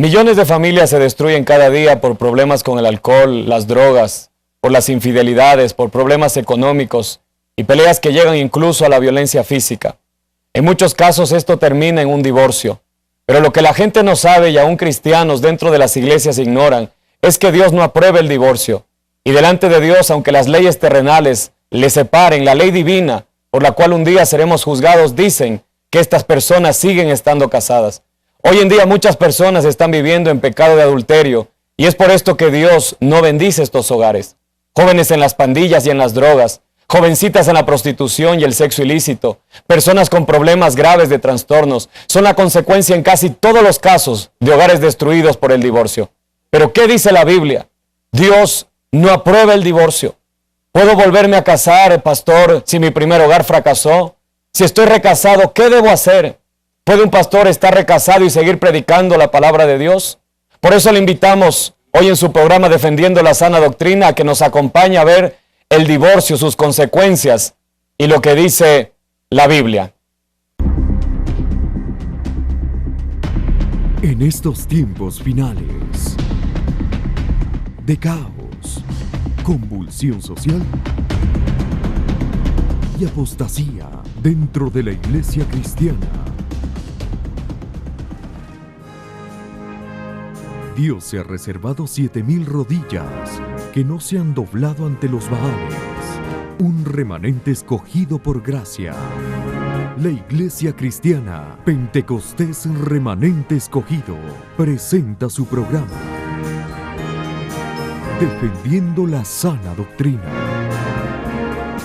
Millones de familias se destruyen cada día por problemas con el alcohol, las drogas, por las infidelidades, por problemas económicos y peleas que llegan incluso a la violencia física. En muchos casos esto termina en un divorcio. Pero lo que la gente no sabe y aún cristianos dentro de las iglesias ignoran es que Dios no aprueba el divorcio. Y delante de Dios, aunque las leyes terrenales le separen, la ley divina por la cual un día seremos juzgados dicen que estas personas siguen estando casadas. Hoy en día muchas personas están viviendo en pecado de adulterio y es por esto que Dios no bendice estos hogares. Jóvenes en las pandillas y en las drogas, jovencitas en la prostitución y el sexo ilícito, personas con problemas graves de trastornos, son la consecuencia en casi todos los casos de hogares destruidos por el divorcio. Pero ¿qué dice la Biblia? Dios no aprueba el divorcio. ¿Puedo volverme a casar, pastor, si mi primer hogar fracasó? Si estoy recasado, ¿qué debo hacer? ¿Puede un pastor estar recasado y seguir predicando la palabra de Dios? Por eso le invitamos hoy en su programa Defendiendo la Sana Doctrina a que nos acompañe a ver el divorcio, sus consecuencias y lo que dice la Biblia. En estos tiempos finales de caos, convulsión social y apostasía dentro de la iglesia cristiana, Dios se ha reservado 7,000 rodillas que no se han doblado ante los Baales, un remanente escogido por gracia. La Iglesia Cristiana Pentecostés Remanente Escogido presenta su programa Defendiendo la Sana Doctrina.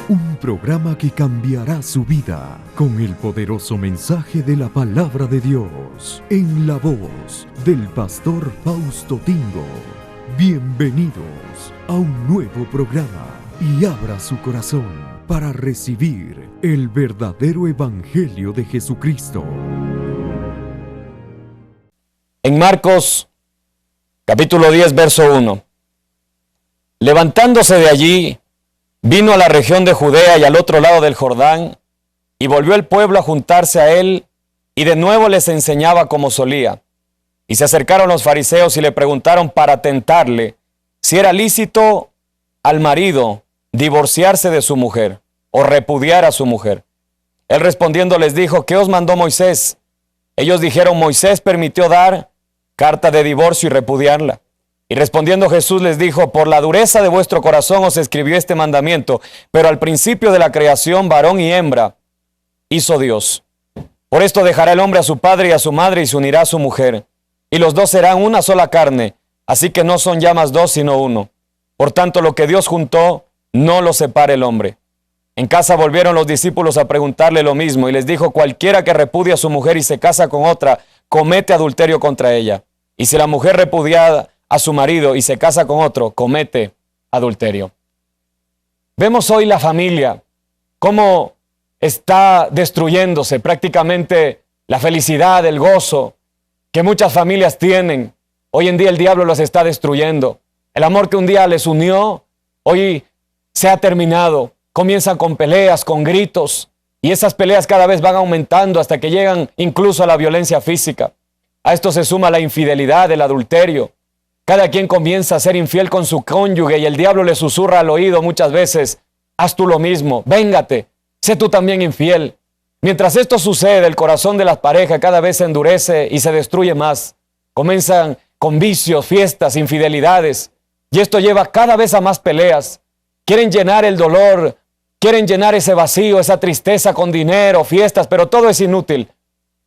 Un programa que cambiará su vida con el poderoso mensaje de la palabra de Dios en la voz del pastor Fausto Tingo. Bienvenidos a un nuevo programa y abra su corazón para recibir el verdadero evangelio de Jesucristo. En Marcos, capítulo 10, verso 1. Levantándose de allí, vino a la región de Judea y al otro lado del Jordán, y volvió el pueblo a juntarse a él, y de nuevo les enseñaba como solía. Y se acercaron los fariseos y le preguntaron para tentarle si era lícito al marido divorciarse de su mujer o repudiar a su mujer. Él respondiendo les dijo: ¿qué os mandó Moisés? Ellos dijeron: Moisés permitió dar carta de divorcio y repudiarla. Y respondiendo Jesús les dijo: por la dureza de vuestro corazón os escribió este mandamiento, pero al principio de la creación varón y hembra hizo Dios. Por esto dejará el hombre a su padre y a su madre y se unirá a su mujer, y los dos serán una sola carne, así que no son ya más dos sino uno. Por tanto, lo que Dios juntó, no lo separe el hombre. En casa volvieron los discípulos a preguntarle lo mismo, y les dijo: cualquiera que repudia a su mujer y se casa con otra, comete adulterio contra ella. Y si la mujer repudia a su marido y se casa con otro, comete adulterio. Vemos hoy la familia, cómo está destruyéndose prácticamente la felicidad, el gozo que muchas familias tienen. Hoy en día el diablo los está destruyendo. El amor que un día les unió, hoy se ha terminado. Comienzan con peleas, con gritos, y esas peleas cada vez van aumentando hasta que llegan incluso a la violencia física. A esto se suma la infidelidad, el adulterio. Cada quien comienza a ser infiel con su cónyuge y el diablo le susurra al oído muchas veces: haz tú lo mismo, véngate, sé tú también infiel. Mientras esto sucede, el corazón de las parejas cada vez se endurece y se destruye más. Comienzan con vicios, fiestas, infidelidades, y esto lleva cada vez a más peleas. Quieren llenar el dolor, quieren llenar ese vacío, esa tristeza con dinero, fiestas, pero todo es inútil.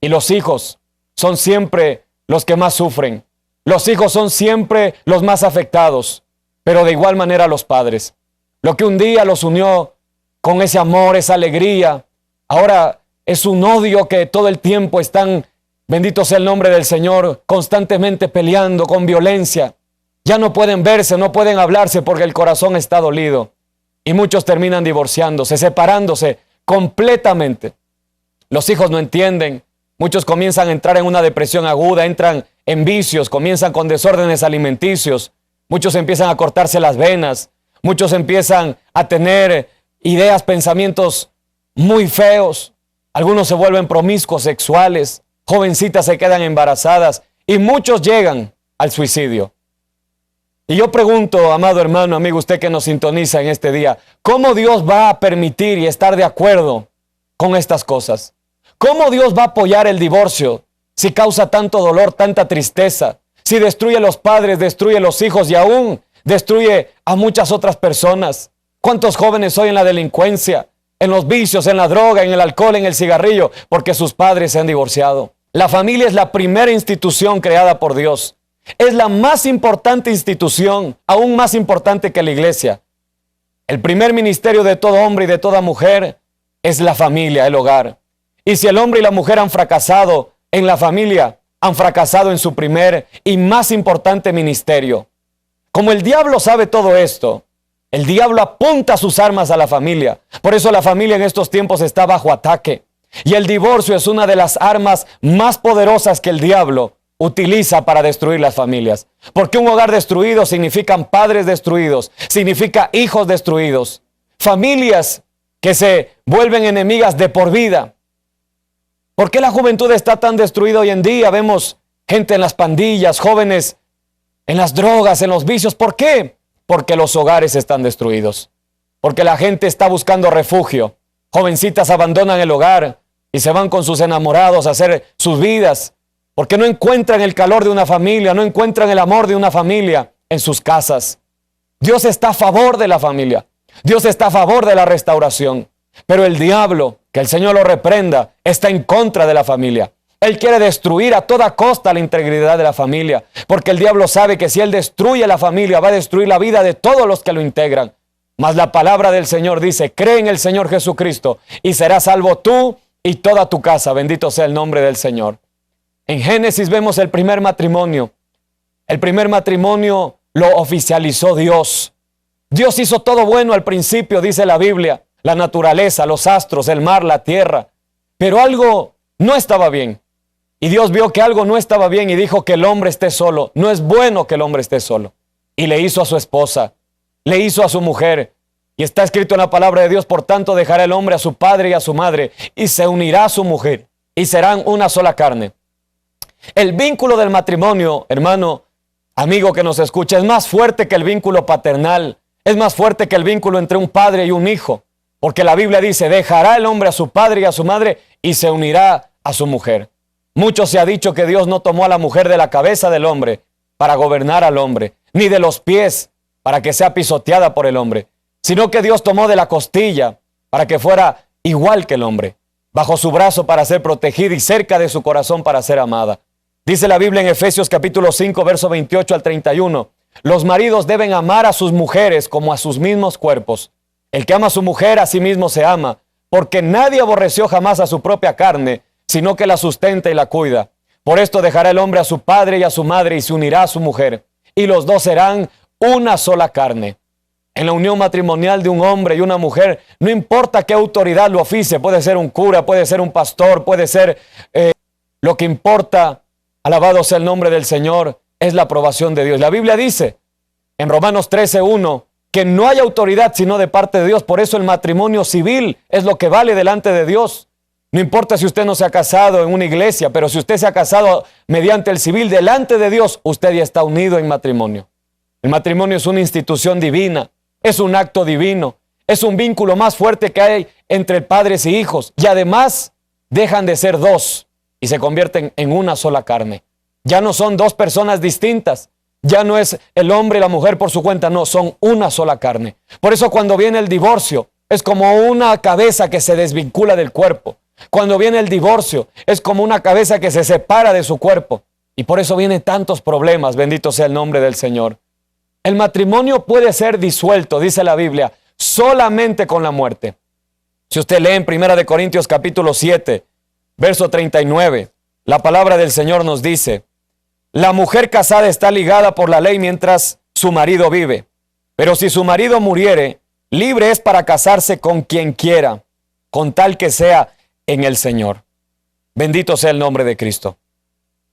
Y los hijos son siempre los que más sufren. Los hijos son siempre los más afectados, pero de igual manera los padres. Lo que un día los unió con ese amor, esa alegría, ahora es un odio que todo el tiempo están, bendito sea el nombre del Señor, constantemente peleando con violencia. Ya no pueden verse, no pueden hablarse porque el corazón está dolido. Y muchos terminan divorciándose, separándose completamente. Los hijos no entienden. Muchos comienzan a entrar en una depresión aguda, entran en vicios, comienzan con desórdenes alimenticios. Muchos empiezan a cortarse las venas. Muchos empiezan a tener ideas, pensamientos muy feos. Algunos se vuelven promiscuos sexuales. Jovencitas se quedan embarazadas y muchos llegan al suicidio. Y yo pregunto, amado hermano, amigo, usted que nos sintoniza en este día, ¿cómo Dios va a permitir y estar de acuerdo con estas cosas? ¿Cómo Dios va a apoyar el divorcio si causa tanto dolor, tanta tristeza? Si destruye a los padres, destruye a los hijos y aún destruye a muchas otras personas. ¿Cuántos jóvenes hoy en la delincuencia, en los vicios, en la droga, en el alcohol, en el cigarrillo, porque sus padres se han divorciado? La familia es la primera institución creada por Dios. Es la más importante institución, aún más importante que la iglesia. El primer ministerio de todo hombre y de toda mujer es la familia, el hogar. Y si el hombre y la mujer han fracasado en la familia, han fracasado en su primer y más importante ministerio. Como el diablo sabe todo esto, el diablo apunta sus armas a la familia. Por eso la familia en estos tiempos está bajo ataque. Y el divorcio es una de las armas más poderosas que el diablo utiliza para destruir las familias. Porque un hogar destruido significan padres destruidos, significa hijos destruidos, familias que se vuelven enemigas de por vida. ¿Por qué la juventud está tan destruida hoy en día? Vemos gente en las pandillas, jóvenes en las drogas, en los vicios. ¿Por qué? Porque los hogares están destruidos. Porque la gente está buscando refugio. Jovencitas abandonan el hogar y se van con sus enamorados a hacer sus vidas. Porque no encuentran el calor de una familia, no encuentran el amor de una familia en sus casas. Dios está a favor de la familia. Dios está a favor de la restauración. Pero el diablo, que el Señor lo reprenda, está en contra de la familia. Él quiere destruir a toda costa la integridad de la familia. Porque el diablo sabe que si él destruye la familia, va a destruir la vida de todos los que lo integran. Mas la palabra del Señor dice, cree en el Señor Jesucristo y serás salvo tú y toda tu casa. Bendito sea el nombre del Señor. En Génesis vemos el primer matrimonio. El primer matrimonio lo oficializó Dios. Dios hizo todo bueno al principio, dice la Biblia. La naturaleza, los astros, el mar, la tierra. Pero algo no estaba bien. Y Dios vio que algo no estaba bien y dijo que el hombre esté solo. No es bueno que el hombre esté solo. Y le hizo a su esposa, le hizo a su mujer. Y está escrito en la palabra de Dios, por tanto dejará el hombre a su padre y a su madre y se unirá a su mujer y serán una sola carne. El vínculo del matrimonio, hermano, amigo que nos escucha, es más fuerte que el vínculo paternal. Es más fuerte que el vínculo entre un padre y un hijo. Porque la Biblia dice, dejará el hombre a su padre y a su madre y se unirá a su mujer. Mucho se ha dicho que Dios no tomó a la mujer de la cabeza del hombre para gobernar al hombre, ni de los pies para que sea pisoteada por el hombre, sino que Dios tomó de la costilla para que fuera igual que el hombre, bajo su brazo para ser protegida y cerca de su corazón para ser amada. Dice la Biblia en Efesios capítulo 5, verso 28 al 31, los maridos deben amar a sus mujeres como a sus mismos cuerpos. El que ama a su mujer a sí mismo se ama, porque nadie aborreció jamás a su propia carne, sino que la sustenta y la cuida. Por esto dejará el hombre a su padre y a su madre y se unirá a su mujer, y los dos serán una sola carne. En la unión matrimonial de un hombre y una mujer, no importa qué autoridad lo oficie, puede ser un cura, puede ser un pastor, puede ser lo que importa, alabado sea el nombre del Señor, es la aprobación de Dios. La Biblia dice en Romanos 13:1 que no hay autoridad sino de parte de Dios. Por eso el matrimonio civil es lo que vale delante de Dios. No importa si usted no se ha casado en una iglesia, pero si usted se ha casado mediante el civil delante de Dios, usted ya está unido en matrimonio. El matrimonio es una institución divina, es un acto divino, es un vínculo más fuerte que hay entre padres y hijos. Y además dejan de ser dos y se convierten en una sola carne. Ya no son dos personas distintas. Ya no es el hombre y la mujer por su cuenta, no, son una sola carne. Por eso cuando viene el divorcio, es como una cabeza que se desvincula del cuerpo. Cuando viene el divorcio, es como una cabeza que se separa de su cuerpo. Y por eso vienen tantos problemas, bendito sea el nombre del Señor. El matrimonio puede ser disuelto, dice la Biblia, solamente con la muerte. Si usted lee en 1 Corintios capítulo 7, verso 39, la palabra del Señor nos dice, la mujer casada está ligada por la ley mientras su marido vive. Pero si su marido muriere, libre es para casarse con quien quiera, con tal que sea en el Señor. Bendito sea el nombre de Cristo.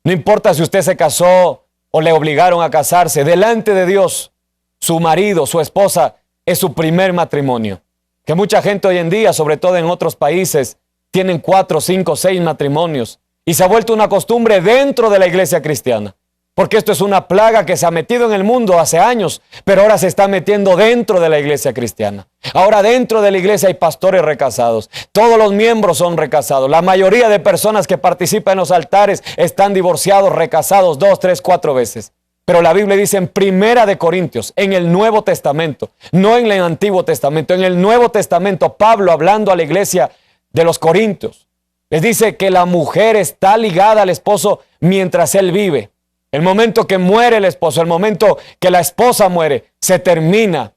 No importa si usted se casó o le obligaron a casarse, delante de Dios, su marido, su esposa, es su primer matrimonio. Que mucha gente hoy en día, sobre todo en otros países, tienen 4, 5, 6 matrimonios. y se ha vuelto una costumbre dentro de la iglesia cristiana. Porque esto es una plaga que se ha metido en el mundo hace años, pero ahora se está metiendo dentro de la iglesia cristiana. Ahora dentro de la iglesia hay pastores recasados. Todos los miembros son recasados. La mayoría de personas que participan en los altares están divorciados, recasados 2, 3, 4 veces. Pero la Biblia dice en Primera de Corintios, en el Nuevo Testamento, no en el Antiguo Testamento, en el Nuevo Testamento, Pablo hablando a la iglesia de los Corintios, les dice que la mujer está ligada al esposo mientras él vive. El momento que muere el esposo, el momento que la esposa muere, se termina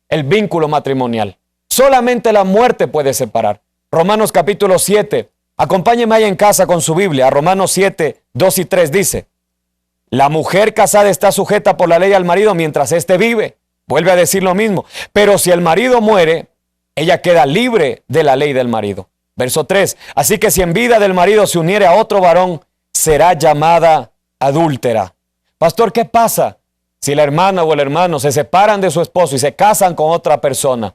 el vínculo matrimonial. Solamente la muerte puede separar. Romanos capítulo 7. Acompáñeme ahí en casa con su Biblia. Romanos 7, 2 y 3 dice: la mujer casada está sujeta por la ley al marido mientras éste vive. Vuelve a decir lo mismo. Pero si el marido muere, ella queda libre de la ley del marido. Verso 3. Así que si en vida del marido se uniere a otro varón, será llamada adúltera. Pastor, ¿qué pasa si la hermana o el hermano se separan de su esposo y se casan con otra persona?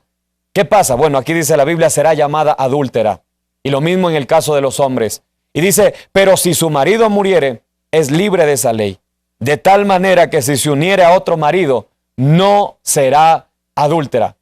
¿Qué pasa? Bueno, aquí dice la Biblia, será llamada adúltera. Y lo mismo en el caso de los hombres. Y dice, pero si su marido muriere, es libre de esa ley. De tal manera que si se uniere a otro marido, no será adúltera.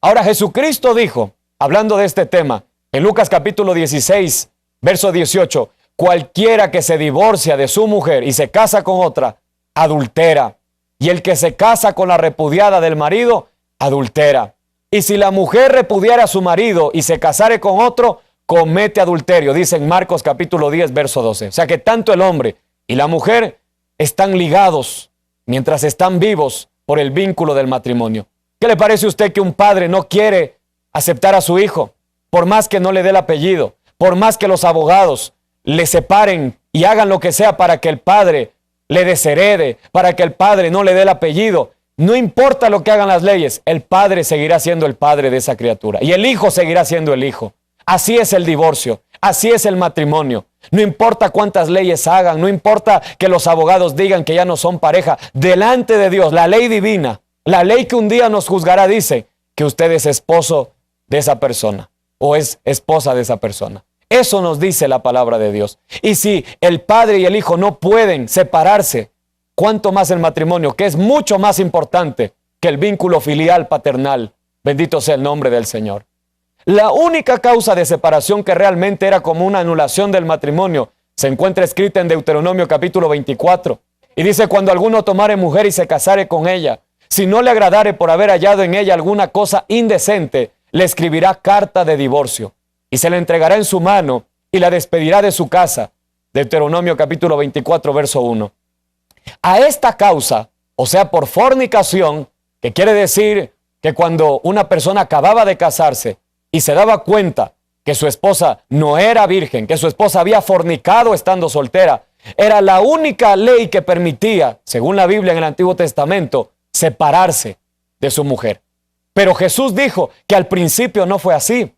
Ahora Jesucristo dijo, hablando de este tema, en Lucas capítulo 16, verso 18, cualquiera que se divorcia de su mujer y se casa con otra, adultera. Y el que se casa con la repudiada del marido, adultera. Y si la mujer repudiara a su marido y se casare con otro, comete adulterio. Dice en Marcos capítulo 10, verso 12. O sea que tanto el hombre y la mujer están ligados mientras están vivos por el vínculo del matrimonio. ¿Qué le parece a usted que un padre no quiere aceptar a su hijo? Por más que no le dé el apellido, por más que los abogados le separen y hagan lo que sea para que el padre le desherede, para que el padre no le dé el apellido. No importa lo que hagan las leyes, el padre seguirá siendo el padre de esa criatura y el hijo seguirá siendo el hijo. Así es el divorcio, así es el matrimonio. No importa cuántas leyes hagan, no importa que los abogados digan que ya no son pareja. Delante de Dios, la ley divina, la ley que un día nos juzgará dice que usted es esposo de esa persona o es esposa de esa persona. Eso nos dice la palabra de Dios. Y si el padre y el hijo no pueden separarse, ¿cuánto más el matrimonio, que es mucho más importante que el vínculo filial paternal? Bendito sea el nombre del Señor. La única causa de separación que realmente era como una anulación del matrimonio se encuentra escrita en Deuteronomio capítulo 24. Y dice, cuando alguno tomare mujer y se casare con ella, si no le agradare por haber hallado en ella alguna cosa indecente, le escribirá carta de divorcio y se la entregará en su mano y la despedirá de su casa. Deuteronomio capítulo 24, verso 1. A esta causa, o sea, por fornicación, que quiere decir que cuando una persona acababa de casarse y se daba cuenta que su esposa no era virgen, que su esposa había fornicado estando soltera, era la única ley que permitía, según la Biblia en el Antiguo Testamento, separarse de su mujer. Pero Jesús dijo que al principio no fue así,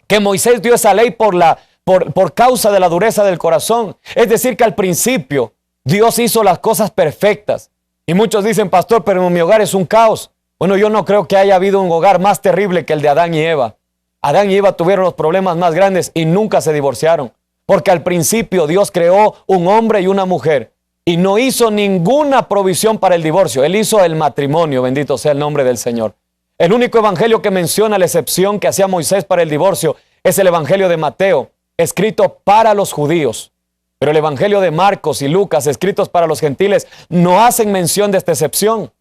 que Moisés dio esa ley por causa de la dureza del corazón. Es decir, que al principio Dios hizo las cosas perfectas. Y muchos dicen, pastor, pero mi hogar es un caos. Bueno, yo no creo que haya habido un hogar más terrible que el de Adán y Eva. Adán y Eva tuvieron los problemas más grandes y nunca se divorciaron. Porque al principio Dios creó un hombre y una mujer y no hizo ninguna provisión para el divorcio. Él hizo el matrimonio, bendito sea el nombre del Señor. El único evangelio que menciona la excepción que hacía Moisés para el divorcio es el evangelio de Mateo, escrito para los judíos. Pero el evangelio de Marcos y Lucas, escritos para los gentiles, no hacen mención de esta excepción.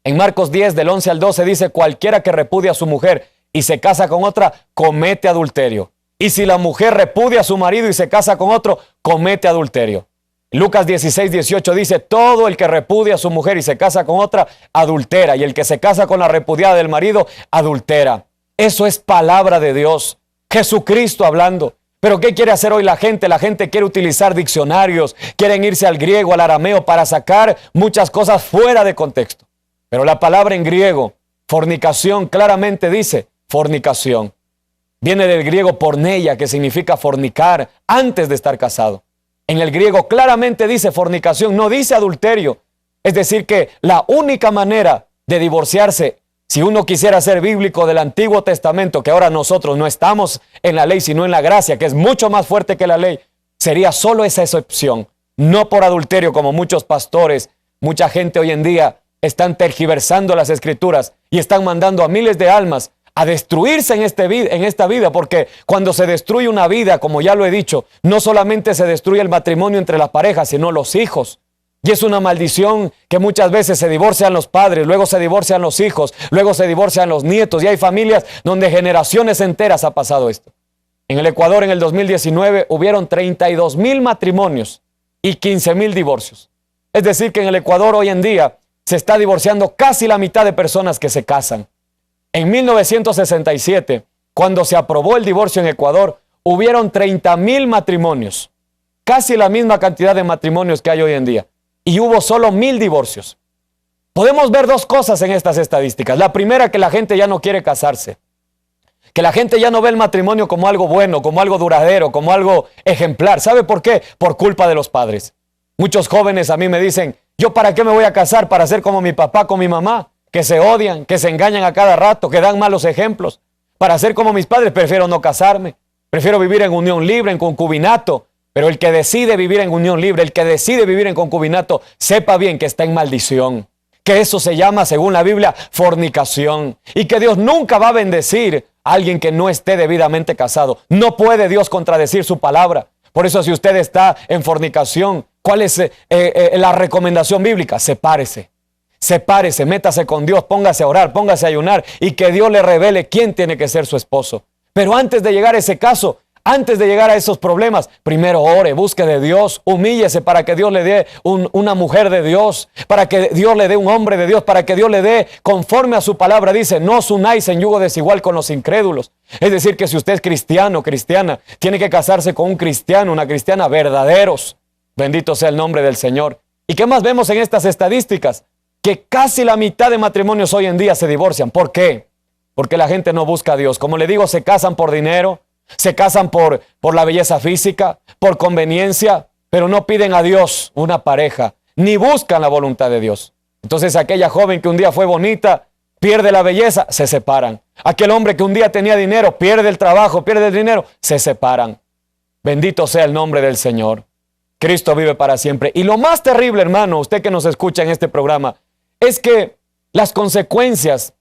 En Marcos 10, del 11 al 12, dice, cualquiera que repudia a su mujer y se casa con otra, comete adulterio. Y si la mujer repudia a su marido y se casa con otro, comete adulterio. Lucas 16, 18 dice, todo el que repudia a su mujer y se casa con otra, adultera. Y el que se casa con la repudiada del marido, adultera. Eso es palabra de Dios. Jesucristo hablando. Pero ¿qué quiere hacer hoy la gente? La gente quiere utilizar diccionarios, quieren irse al griego, al arameo, para sacar muchas cosas fuera de contexto. Pero la palabra en griego, fornicación, claramente dice fornicación. Viene del griego porneia, que significa fornicar antes de estar casado. En el griego claramente dice fornicación, no dice adulterio. Es decir que la única manera de divorciarse, si uno quisiera ser bíblico del Antiguo Testamento, que ahora nosotros no estamos en la ley, sino en la gracia, que es mucho más fuerte que la ley, sería solo esa excepción, no por adulterio como muchos pastores, mucha gente hoy en día están tergiversando las escrituras y están mandando a miles de almas a destruirse en esta vida, porque cuando se destruye una vida, como ya lo he dicho, no solamente se destruye el matrimonio entre las parejas, sino los hijos. Y es una maldición que muchas veces se divorcian los padres, luego se divorcian los hijos, luego se divorcian los nietos, y hay familias donde generaciones enteras ha pasado esto. En el Ecuador, en el 2019, hubieron 32,000 matrimonios y 15,000 divorcios. Es decir, que en el Ecuador hoy en día se está divorciando casi la mitad de personas que se casan. En 1967, cuando se aprobó el divorcio en Ecuador, hubieron 30,000 matrimonios, casi la misma cantidad de matrimonios que hay hoy en día, y hubo solo 1,000 divorcios. Podemos ver dos cosas en estas estadísticas. La primera, que la gente ya no quiere casarse, que la gente ya no ve el matrimonio como algo bueno, como algo duradero, como algo ejemplar. ¿Sabe por qué? Por culpa de los padres. Muchos jóvenes a mí me dicen, ¿yo para qué me voy a casar? ¿Para ser como mi papá, con mi mamá? Que se odian, que se engañan a cada rato, que dan malos ejemplos. Para ser como mis padres, prefiero no casarme. Prefiero vivir en unión libre, en concubinato. Pero el que decide vivir en unión libre, el que decide vivir en concubinato, sepa bien que está en maldición. Que eso se llama, según la Biblia, fornicación. Y que Dios nunca va a bendecir a alguien que no esté debidamente casado. No puede Dios contradecir su palabra. Por eso, si usted está en fornicación, ¿cuál es la recomendación bíblica? Sepárese. Sepárese, métase con Dios, póngase a orar, póngase a ayunar y que Dios le revele quién tiene que ser su esposo. Pero antes de llegar a ese caso, antes de llegar a esos problemas, primero ore, busque de Dios, humíllese para que Dios le dé una mujer de Dios, para que Dios le dé un hombre de Dios, para que Dios le dé conforme a su palabra. Dice, no os unáis en yugo desigual con los incrédulos. Es decir, que si usted es cristiano, cristiana, tiene que casarse con un cristiano, una cristiana verdaderos. Bendito sea el nombre del Señor. ¿Y qué más vemos en estas estadísticas? Que casi la mitad de matrimonios hoy en día se divorcian. ¿Por qué? Porque la gente no busca a Dios. Como le digo, se casan por dinero, se casan por la belleza física, por conveniencia, pero no piden a Dios una pareja, ni buscan la voluntad de Dios. Entonces aquella joven que un día fue bonita, pierde la belleza, se separan. Aquel hombre que un día tenía dinero, pierde el trabajo, pierde el dinero, se separan. Bendito sea el nombre del Señor. Cristo vive para siempre. Y lo más terrible, hermano, usted que nos escucha en este programa, es que las consecuencias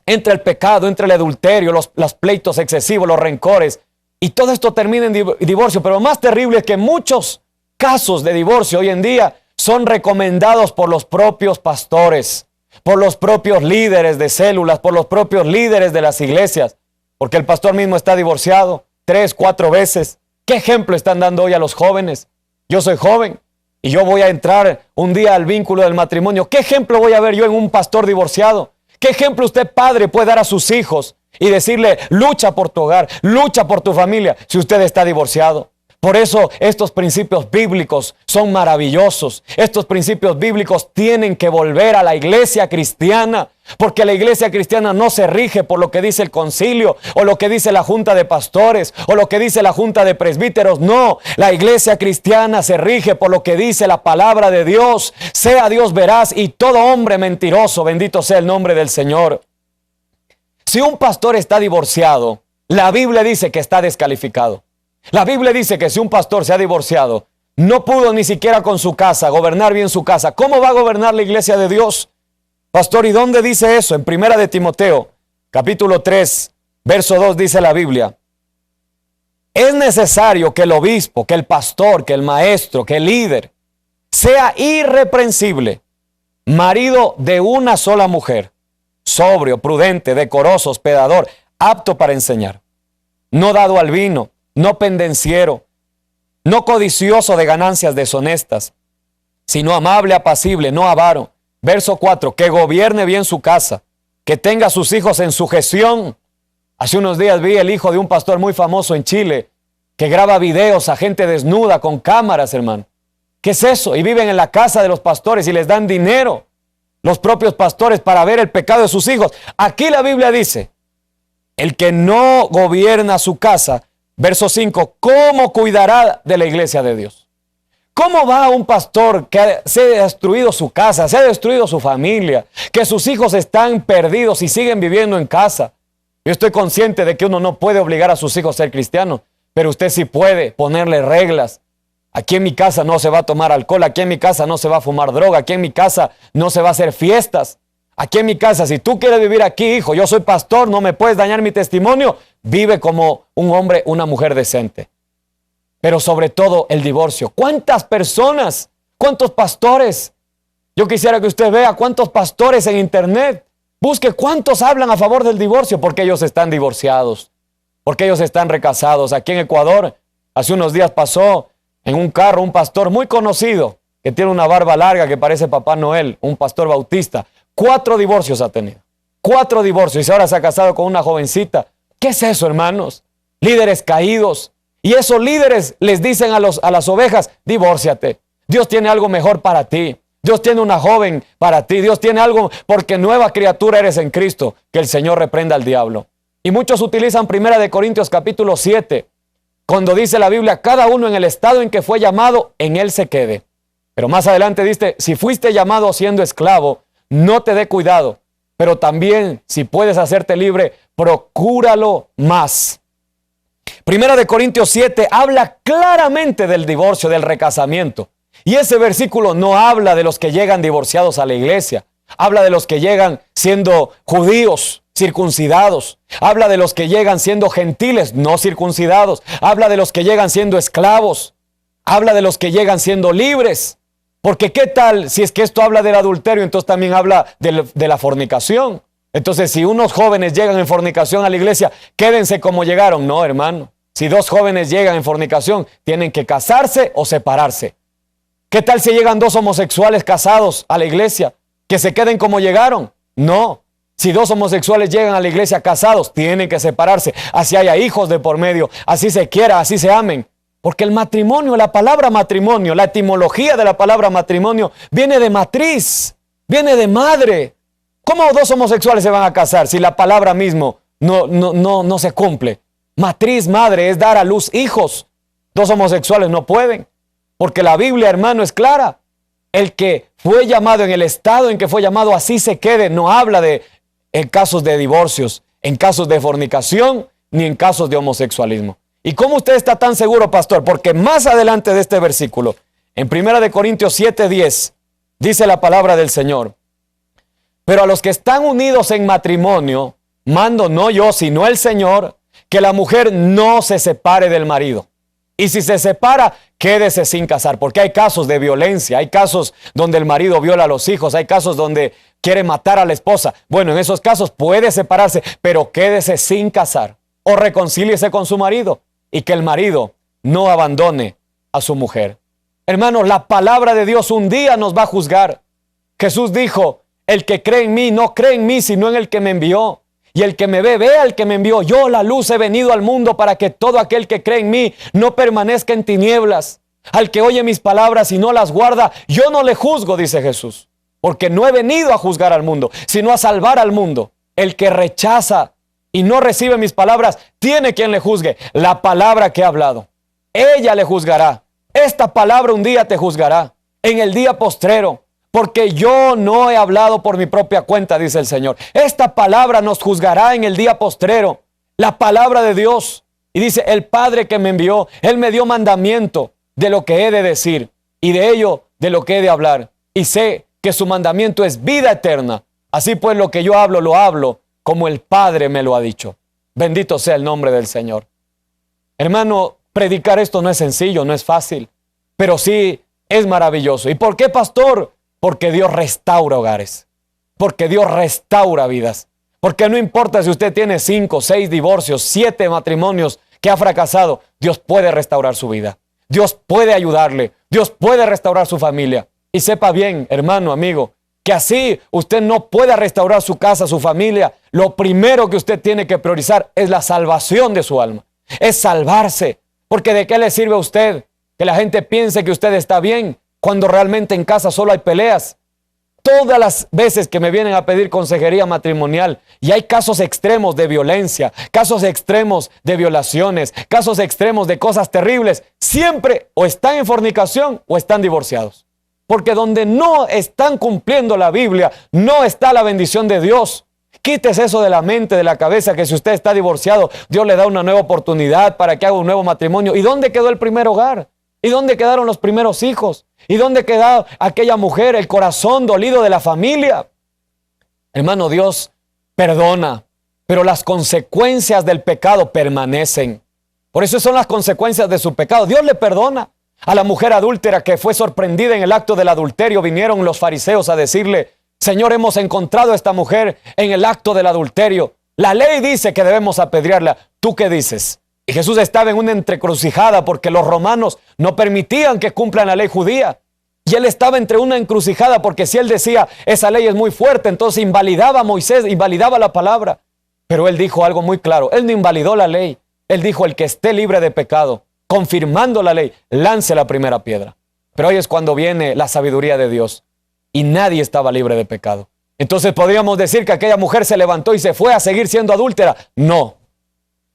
entre el pecado, entre el adulterio, los pleitos excesivos, los rencores, y todo esto termina en divorcio. Pero lo más terrible es que muchos casos de divorcio hoy en día son recomendados por los propios pastores, por los propios líderes de células, por los propios líderes de las iglesias, porque el pastor mismo está divorciado 3, 4 veces. ¿Qué ejemplo están dando hoy a los jóvenes? Yo soy joven y yo voy a entrar un día al vínculo del matrimonio. ¿Qué ejemplo voy a ver yo en un pastor divorciado? ¿Qué ejemplo usted, padre, puede dar a sus hijos y decirle, lucha por tu hogar, lucha por tu familia, si usted está divorciado? Por eso estos principios bíblicos son maravillosos. Estos principios bíblicos tienen que volver a la iglesia cristiana, porque la iglesia cristiana no se rige por lo que dice el concilio, o lo que dice la junta de pastores, o lo que dice la junta de presbíteros. No, la iglesia cristiana se rige por lo que dice la palabra de Dios. Sea Dios veraz y todo hombre mentiroso. Bendito sea el nombre del Señor. Si un pastor está divorciado, la Biblia dice que está descalificado. La Biblia dice que si un pastor se ha divorciado, no pudo ni siquiera con su casa gobernar bien su casa. ¿Cómo va a gobernar la iglesia de Dios? Pastor, ¿y dónde dice eso? En 1 de Timoteo, capítulo 3, verso 2, dice la Biblia: es necesario que el obispo, que el pastor, que el maestro, que el líder sea irreprensible, marido de una sola mujer, sobrio, prudente, decoroso, hospedador, apto para enseñar, no dado al vino, no pendenciero, no codicioso de ganancias deshonestas, sino amable, apacible, no avaro. Verso 4, que gobierne bien su casa, que tenga a sus hijos en sujeción. Hace unos días vi el hijo de un pastor muy famoso en Chile, que graba videos a gente desnuda con cámaras, hermano. ¿Qué es eso? Y viven en la casa de los pastores y les dan dinero los propios pastores para ver el pecado de sus hijos. Aquí la Biblia dice, el que no gobierna su casa, verso 5, ¿cómo cuidará de la iglesia de Dios? ¿Cómo va un pastor que se ha destruido su casa, se ha destruido su familia, que sus hijos están perdidos y siguen viviendo en casa? Yo estoy consciente de que uno no puede obligar a sus hijos a ser cristianos, pero usted sí puede ponerle reglas Aquí en mi casa no se va a tomar alcohol, aquí en mi casa no se va a fumar droga, aquí en mi casa no se va a hacer fiestas. Aquí en mi casa, si tú quieres vivir aquí, hijo, yo soy pastor, no me puedes dañar mi testimonio, vive como un hombre, una mujer decente. Pero sobre todo el divorcio. ¿Cuántas personas, cuántos pastores? Yo quisiera que usted vea cuántos pastores en internet, busque cuántos hablan a favor del divorcio, porque ellos están divorciados, porque ellos están recasados. Aquí en Ecuador, hace unos días pasó en un carro un pastor muy conocido, que tiene una barba larga que parece Papá Noel, un pastor bautista. 4 divorcios ha tenido. 4 divorcios. Y ahora se ha casado con una jovencita. ¿Qué es eso, hermanos? Líderes caídos. Y esos líderes les dicen a las ovejas, divórciate. Dios tiene algo mejor para ti. Dios tiene una joven para ti. Dios tiene algo, porque nueva criatura eres en Cristo. Que el Señor reprenda al diablo. Y muchos utilizan 1 Corintios capítulo 7. Cuando dice la Biblia, cada uno en el estado en que fue llamado, en él se quede. Pero más adelante dice, si fuiste llamado siendo esclavo, no te dé cuidado, pero también si puedes hacerte libre, procúralo más. 1 Corintios 7 habla claramente del divorcio, del recasamiento. Y ese versículo no habla de los que llegan divorciados a la iglesia. Habla de los que llegan siendo judíos, circuncidados. Habla de los que llegan siendo gentiles, no circuncidados. Habla de los que llegan siendo esclavos. Habla de los que llegan siendo libres. Porque ¿qué tal si es que esto habla del adulterio? Entonces también habla de la fornicación. Entonces si unos jóvenes llegan en fornicación a la iglesia, quédense como llegaron. No, hermano. Si 2 jóvenes llegan en fornicación, tienen que casarse o separarse. ¿Qué tal si llegan 2 homosexuales casados a la iglesia? ¿Que se queden como llegaron? No. Si 2 homosexuales llegan a la iglesia casados, tienen que separarse. Así haya hijos de por medio, así se quiera, así se amen. Porque el matrimonio, la palabra matrimonio, la etimología de la palabra matrimonio viene de matriz, viene de madre. ¿Cómo 2 homosexuales se van a casar si la palabra mismo no se cumple? Matriz, madre, es dar a luz hijos. 2 homosexuales no pueden, porque la Biblia, hermano, es clara. El que fue llamado en el estado en que fue llamado, así se quede. No habla en casos de divorcios, en casos de fornicación, ni en casos de homosexualismo. ¿Y cómo usted está tan seguro, pastor? Porque más adelante de este versículo, en 1 Corintios 7:10, dice la palabra del Señor: pero a los que están unidos en matrimonio, mando no yo, sino el Señor, que la mujer no se separe del marido. Y si se separa, quédese sin casar, porque hay casos de violencia, hay casos donde el marido viola a los hijos, hay casos donde quiere matar a la esposa. Bueno, en esos casos puede separarse, pero quédese sin casar o reconcíliese con su marido. Y que el marido no abandone a su mujer. Hermanos, la palabra de Dios un día nos va a juzgar. Jesús dijo, el que cree en mí, no cree en mí, sino en el que me envió. Y el que me ve, ve al que me envió. Yo, la luz, he venido al mundo para que todo aquel que cree en mí no permanezca en tinieblas. Al que oye mis palabras y no las guarda, yo no le juzgo, dice Jesús. Porque no he venido a juzgar al mundo, sino a salvar al mundo. El que rechaza y no recibe mis palabras, tiene quien le juzgue. La palabra que he hablado, ella le juzgará. Esta palabra un día te juzgará, en el día postrero, porque yo no he hablado por mi propia cuenta, dice el Señor. Esta palabra nos juzgará en el día postrero, la palabra de Dios. Y dice, el Padre que me envió, Él me dio mandamiento de lo que he de decir y de ello de lo que he de hablar. Y sé que su mandamiento es vida eterna. Así pues lo que yo hablo, lo hablo como el Padre me lo ha dicho. Bendito sea el nombre del Señor. Hermano, predicar esto no es sencillo, no es fácil, pero sí es maravilloso. ¿Y por qué, pastor? Porque Dios restaura hogares, porque Dios restaura vidas, porque no importa si usted tiene 5, 6 divorcios, 7 matrimonios que ha fracasado, Dios puede restaurar su vida, Dios puede ayudarle, Dios puede restaurar su familia. Y sepa bien, hermano, amigo, que así usted no pueda restaurar su casa, su familia. Lo primero que usted tiene que priorizar es la salvación de su alma. Es salvarse. Porque ¿de qué le sirve a usted que la gente piense que usted está bien cuando realmente en casa solo hay peleas? Todas las veces que me vienen a pedir consejería matrimonial y hay casos extremos de violencia, casos extremos de violaciones, casos extremos de cosas terribles, siempre o están en fornicación o están divorciados. Porque donde no están cumpliendo la Biblia, no está la bendición de Dios. Quítese eso de la mente, de la cabeza, que si usted está divorciado, Dios le da una nueva oportunidad para que haga un nuevo matrimonio. ¿Y dónde quedó el primer hogar? ¿Y dónde quedaron los primeros hijos? ¿Y dónde quedó aquella mujer, el corazón dolido de la familia? Hermano, Dios perdona, pero las consecuencias del pecado permanecen. Por eso son las consecuencias de su pecado. Dios le perdona. A la mujer adúltera que fue sorprendida en el acto del adulterio, vinieron los fariseos a decirle: Señor, hemos encontrado a esta mujer en el acto del adulterio. La ley dice que debemos apedrearla. ¿Tú qué dices? Y Jesús estaba en una entrecrucijada porque los romanos no permitían que cumplan la ley judía. Y él estaba entre una encrucijada porque si él decía, esa ley es muy fuerte, entonces invalidaba a Moisés, invalidaba la palabra. Pero él dijo algo muy claro. Él no invalidó la ley. Él dijo: el que esté libre de pecado, confirmando la ley, lance la primera piedra. Pero ahí es cuando viene la sabiduría de Dios. Y nadie estaba libre de pecado. Entonces podríamos decir que aquella mujer se levantó y se fue a seguir siendo adúltera. No.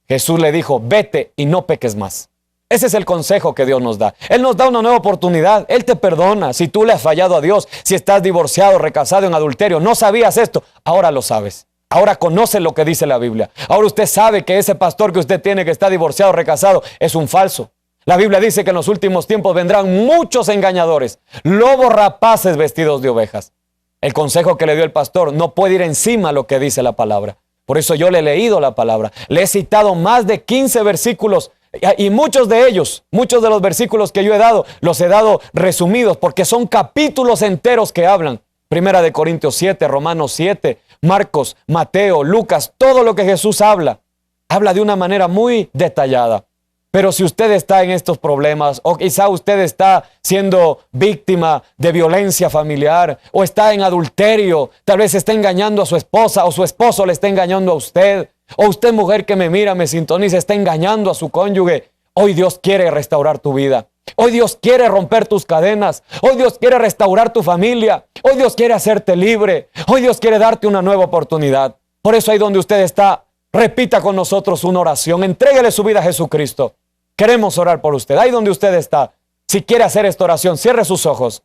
Jesús le dijo: vete y no peques más. Ese es el consejo que Dios nos da. Él nos da una nueva oportunidad. Él te perdona si tú le has fallado a Dios, si estás divorciado, recasado, en adulterio. No sabías esto, ahora lo sabes. Ahora conoce lo que dice la Biblia. Ahora usted sabe que ese pastor que usted tiene que está divorciado, recasado, es un falso. La Biblia dice que en los últimos tiempos vendrán muchos engañadores, lobos rapaces vestidos de ovejas. El consejo que le dio el pastor no puede ir encima de lo que dice la palabra. Por eso yo le he leído la palabra. Le he citado más de 15 versículos y muchos de ellos, muchos de los versículos que yo he dado, los he dado resumidos porque son capítulos enteros que hablan. Primera de Corintios 7, Romanos 7, Marcos, Mateo, Lucas, todo lo que Jesús habla de una manera muy detallada. Pero si usted está en estos problemas, o quizá usted está siendo víctima de violencia familiar, o está en adulterio, tal vez está engañando a su esposa, o su esposo le está engañando a usted, o usted, mujer que me mira, me sintoniza, está engañando a su cónyuge, hoy Dios quiere restaurar tu vida. Hoy Dios quiere romper tus cadenas. Hoy Dios quiere restaurar tu familia. Hoy Dios quiere hacerte libre. Hoy Dios quiere darte una nueva oportunidad. Por eso ahí donde usted está, repita con nosotros una oración. Entréguele su vida a Jesucristo. Queremos orar por usted. Ahí donde usted está, si quiere hacer esta oración, cierre sus ojos.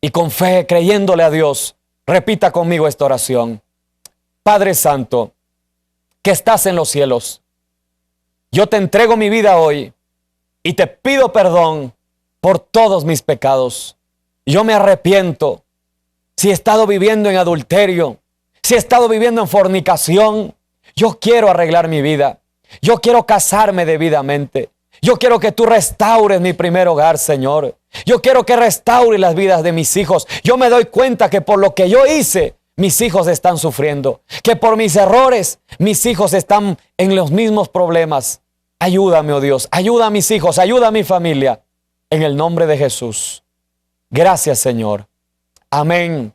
Y con fe, creyéndole a Dios, repita conmigo esta oración. Padre Santo, que estás en los cielos, yo te entrego mi vida hoy. Y te pido perdón por todos mis pecados. Yo me arrepiento si he estado viviendo en adulterio, si he estado viviendo en fornicación. Yo quiero arreglar mi vida. Yo quiero casarme debidamente. Yo quiero que tú restaures mi primer hogar, Señor. Yo quiero que restaures las vidas de mis hijos. Yo me doy cuenta que por lo que yo hice, mis hijos están sufriendo. Que por mis errores, mis hijos están en los mismos problemas. Ayúdame, oh Dios, ayuda a mis hijos, ayuda a mi familia, en el nombre de Jesús. Gracias, Señor. Amén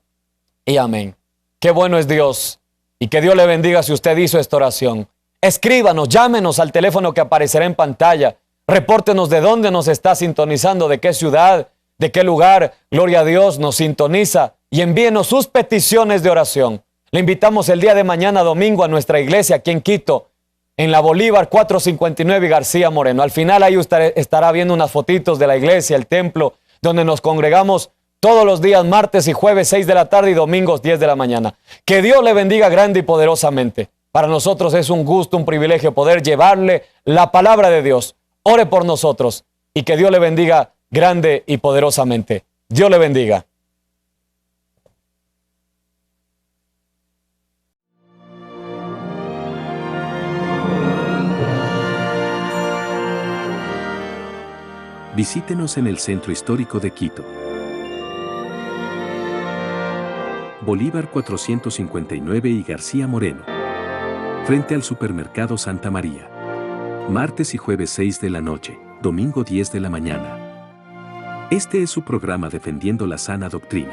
y amén. Qué bueno es Dios y que Dios le bendiga si usted hizo esta oración. Escríbanos, llámenos al teléfono que aparecerá en pantalla. Repórtenos de dónde nos está sintonizando, de qué ciudad, de qué lugar, gloria a Dios, nos sintoniza y envíenos sus peticiones de oración. Le invitamos el día de mañana, domingo, a nuestra iglesia aquí en Quito, en la Bolívar 459 y García Moreno. Al final ahí usted estará viendo unas fotitos de la iglesia, el templo, donde nos congregamos todos los días, martes y jueves 6 de la tarde y domingos 10 de la mañana. Que Dios le bendiga grande y poderosamente. Para nosotros es un gusto, un privilegio poder llevarle la palabra de Dios. Ore por nosotros y que Dios le bendiga grande y poderosamente. Dios le bendiga. Visítenos en el Centro Histórico de Quito. Bolívar 459 y García Moreno. Frente al Supermercado Santa María. Martes y jueves 6 de la noche, domingo 10 de la mañana. Este es su programa Defendiendo la Sana Doctrina.